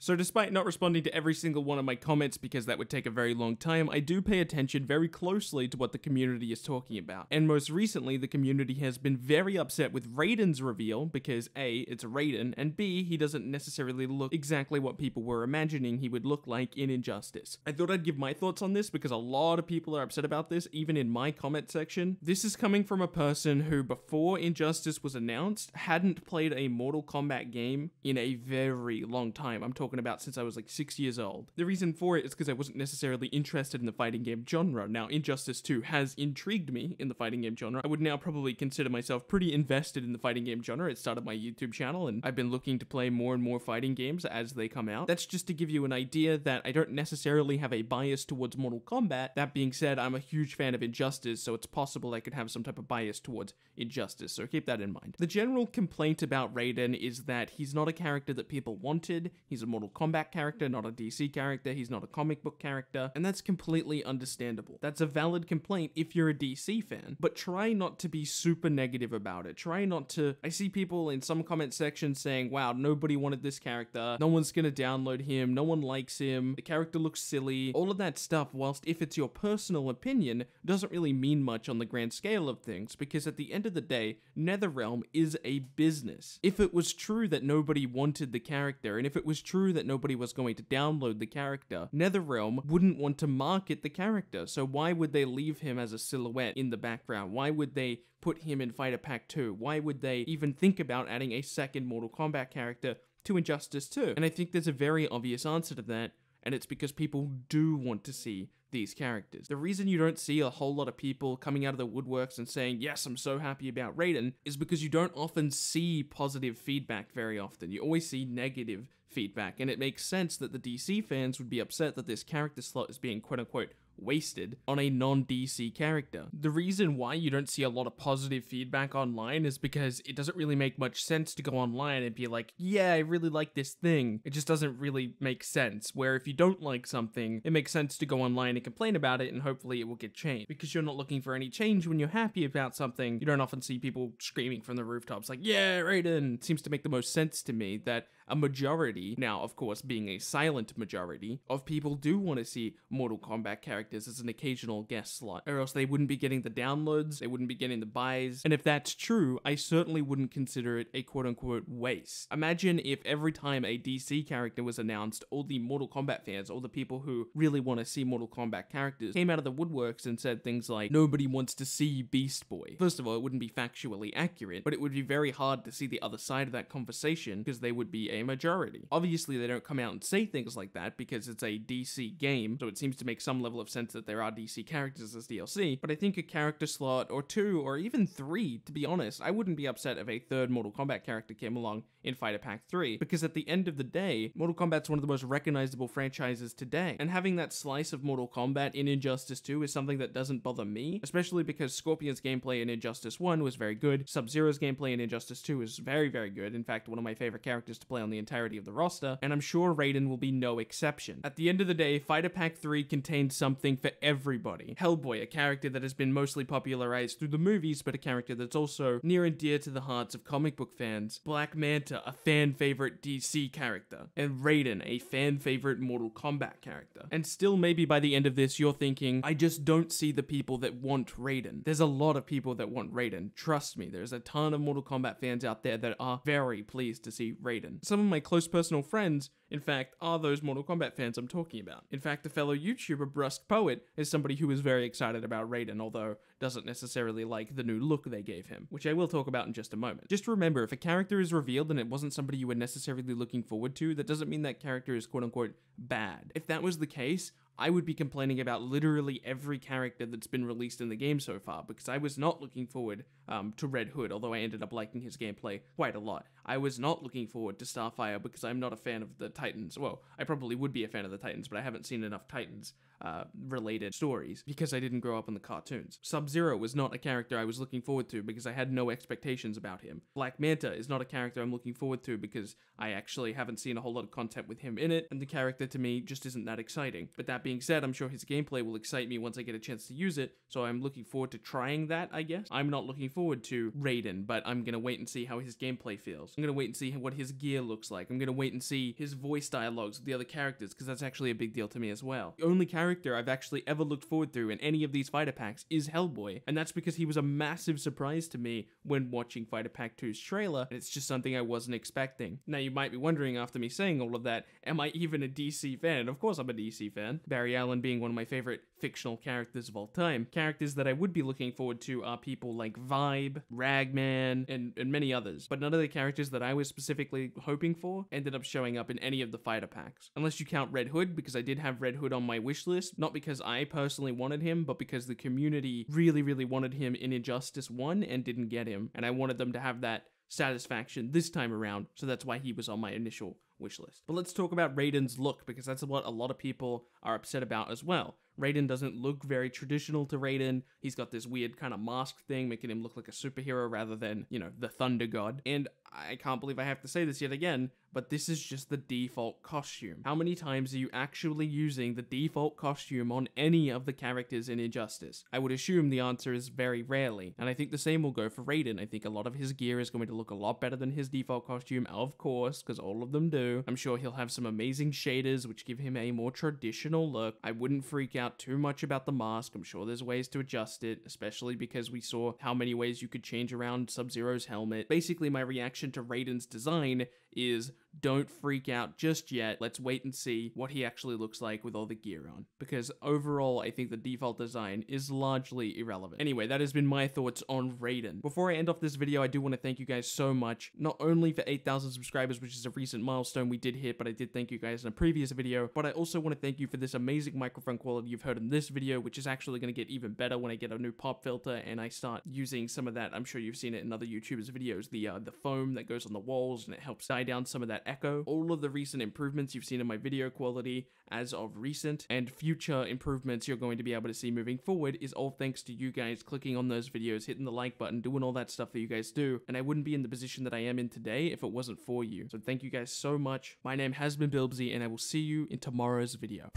So despite not responding to every single one of my comments because that would take a very long time, I do pay attention very closely to what the community is talking about. And most recently, the community has been very upset with Raiden's reveal because A, it's Raiden, and B, he doesn't necessarily look exactly what people were imagining he would look like in Injustice. I thought I'd give my thoughts on this because a lot of people are upset about this, even in my comment section. This is coming from a person who, before Injustice was announced, hadn't played a Mortal Kombat game in a very long time. I'm talking about since I was like 6 years old. The reason for it is because I wasn't necessarily interested in the fighting game genre. Now, Injustice 2 has intrigued me in the fighting game genre. I would now probably consider myself pretty invested in the fighting game genre. It started my YouTube channel, and I've been looking to play more and more fighting games as they come out. That's just to give you an idea that I don't necessarily have a bias towards Mortal Kombat. That being said, I'm a huge fan of Injustice, so it's possible I could have some type of bias towards Injustice, so keep that in mind. The general complaint about Raiden is that he's not a character that people wanted. He's a Mortal Kombat character, not a DC character. He's not a comic book character, and that's completely understandable. That's a valid complaint if you're a DC fan, but try not to be super negative about it. Try not to... I see people in some comment sections saying, wow, nobody wanted this character. No one's gonna download him. No one likes him. The character looks silly. All of that stuff, whilst if it's your personal opinion, doesn't really mean much on the grand scale of things, because at the end of the day, NetherRealm is a business. If it was true that nobody wanted the character, and if it was true that nobody was going to download the character, NetherRealm wouldn't want to market the character, so why would they leave him as a silhouette in the background? Why would they put him in Fighter Pack 2? Why would they even think about adding a second Mortal Kombat character to Injustice 2? And I think there's a very obvious answer to that, and it's because people do want to see these characters. The reason you don't see a whole lot of people coming out of the woodworks and saying, yes, I'm so happy about Raiden, is because you don't often see positive feedback very often. You always see negative feedback, and it makes sense that the DC fans would be upset that this character slot is being quote-unquote wasted on a non-DC character. The reason why you don't see a lot of positive feedback online is because it doesn't really make much sense to go online and be like, yeah, I really like this thing. It just doesn't really make sense. Where if you don't like something, it makes sense to go online and complain about it and hopefully it will get changed. Because you're not looking for any change when you're happy about something, you don't often see people screaming from the rooftops like, yeah, Raiden! It seems to make the most sense to me that a majority, now of course being a silent majority, of people do want to see Mortal Kombat characters as an occasional guest slot, or else they wouldn't be getting the downloads, they wouldn't be getting the buys, and if that's true, I certainly wouldn't consider it a quote-unquote waste. Imagine if every time a DC character was announced, all the Mortal Kombat fans, all the people who really want to see Mortal Kombat characters, came out of the woodworks and said things like, nobody wants to see Beast Boy. First of all, it wouldn't be factually accurate, but it would be very hard to see the other side of that conversation because they would be a majority. Obviously, they don't come out and say things like that because it's a DC game, so it seems to make some level of sense that there are DC characters as DLC, but I think a character slot or 2 or even 3, to be honest, I wouldn't be upset if a third Mortal Kombat character came along in Fighter Pack 3, because at the end of the day, Mortal Kombat's one of the most recognizable franchises today, and having that slice of Mortal Kombat in Injustice 2 is something that doesn't bother me, especially because Scorpion's gameplay in Injustice 1 was very good, Sub-Zero's gameplay in Injustice 2 is very, very good, in fact, one of my favorite characters to play on the entirety of the roster, and I'm sure Raiden will be no exception. At the end of the day, Fighter Pack 3 contains something for everybody. Hellboy, a character that has been mostly popularized through the movies, but a character that's also near and dear to the hearts of comic book fans. Black Manta, a fan favorite DC character. And Raiden, a fan favorite Mortal Kombat character. And still maybe by the end of this, you're thinking, I just don't see the people that want Raiden. There's a lot of people that want Raiden. Trust me, there's a ton of Mortal Kombat fans out there that are very pleased to see Raiden. Some of my close personal friends, in fact, are those Mortal Kombat fans I'm talking about. In fact, a fellow YouTuber, Brusque Poet, is somebody who is very excited about Raiden, although doesn't necessarily like the new look they gave him, which I will talk about in just a moment. Just remember, if a character is revealed and it wasn't somebody you were necessarily looking forward to, that doesn't mean that character is quote-unquote bad. If that was the case, I would be complaining about literally every character that's been released in the game so far, because I was not looking forward to Red Hood, although I ended up liking his gameplay quite a lot. I was not looking forward to Starfire because I'm not a fan of the Titans. Well, I probably would be a fan of the Titans, but I haven't seen enough Titans related stories because I didn't grow up on the cartoons. Sub-Zero was not a character I was looking forward to because I had no expectations about him. Black Manta is not a character I'm looking forward to because I actually haven't seen a whole lot of content with him in it, and the character to me just isn't that exciting. But that being said, I'm sure his gameplay will excite me once I get a chance to use it, so I'm looking forward to trying that, I guess. I'm not looking forward to Raiden, but I'm gonna wait and see how his gameplay feels. I'm gonna wait and see what his gear looks like. I'm gonna wait and see his voice dialogues with the other characters, because that's actually a big deal to me as well. The only character I've actually ever looked forward to in any of these fighter packs is Hellboy, and that's because he was a massive surprise to me when watching Fighter Pack 2's trailer, and it's just something I wasn't expecting. Now you might be wondering after me saying all of that, am I even a DC fan? Of course I'm a DC fan. Barry Allen being one of my favorite fictional characters of all time. Characters that I would be looking forward to are people like Vibe, Ragman, and many others, but none of the characters that I was specifically hoping for ended up showing up in any of the fighter packs. Unless you count Red Hood, because I did have Red Hood on my wish list, not because I personally wanted him, but because the community really wanted him in Injustice 1 and didn't get him, and I wanted them to have that satisfaction this time around, so that's why he was on my initial wish list. But let's talk about Raiden's look, because that's what a lot of people are upset about as well. Raiden doesn't look very traditional to Raiden. He's got this weird kind of mask thing, making him look like a superhero rather than, you know, the Thunder God. And I can't believe I have to say this yet again, but this is just the default costume. How many times are you actually using the default costume on any of the characters in Injustice? I would assume the answer is very rarely, and I think the same will go for Raiden. I think a lot of his gear is going to look a lot better than his default costume, of course, because all of them do. I'm sure he'll have some amazing shaders, which give him a more traditional look. I wouldn't freak out too much about the mask. I'm sure there's ways to adjust it, especially because we saw how many ways you could change around Sub-Zero's helmet. Basically, my reaction to Raiden's design is don't freak out just yet. Let's wait and see what he actually looks like with all the gear on. Because overall, I think the default design is largely irrelevant. Anyway, that has been my thoughts on Raiden. Before I end off this video, I do want to thank you guys so much, not only for 8,000 subscribers, which is a recent milestone we did hit, but I did thank you guys in a previous video, but I also want to thank you for this amazing microphone quality you've heard in this video, which is actually going to get even better when I get a new pop filter and I start using some of that. I'm sure you've seen it in other YouTubers' videos, the foam that goes on the walls and it helps die down some of that echo. All of the recent improvements you've seen in my video quality as of recent and future improvements you're going to be able to see moving forward is all thanks to you guys clicking on those videos, hitting the like button, doing all that stuff that you guys do, and I wouldn't be in the position that I am in today if it wasn't for you. So thank you guys so much. My name has been Bilbzy, and I will see you in tomorrow's video.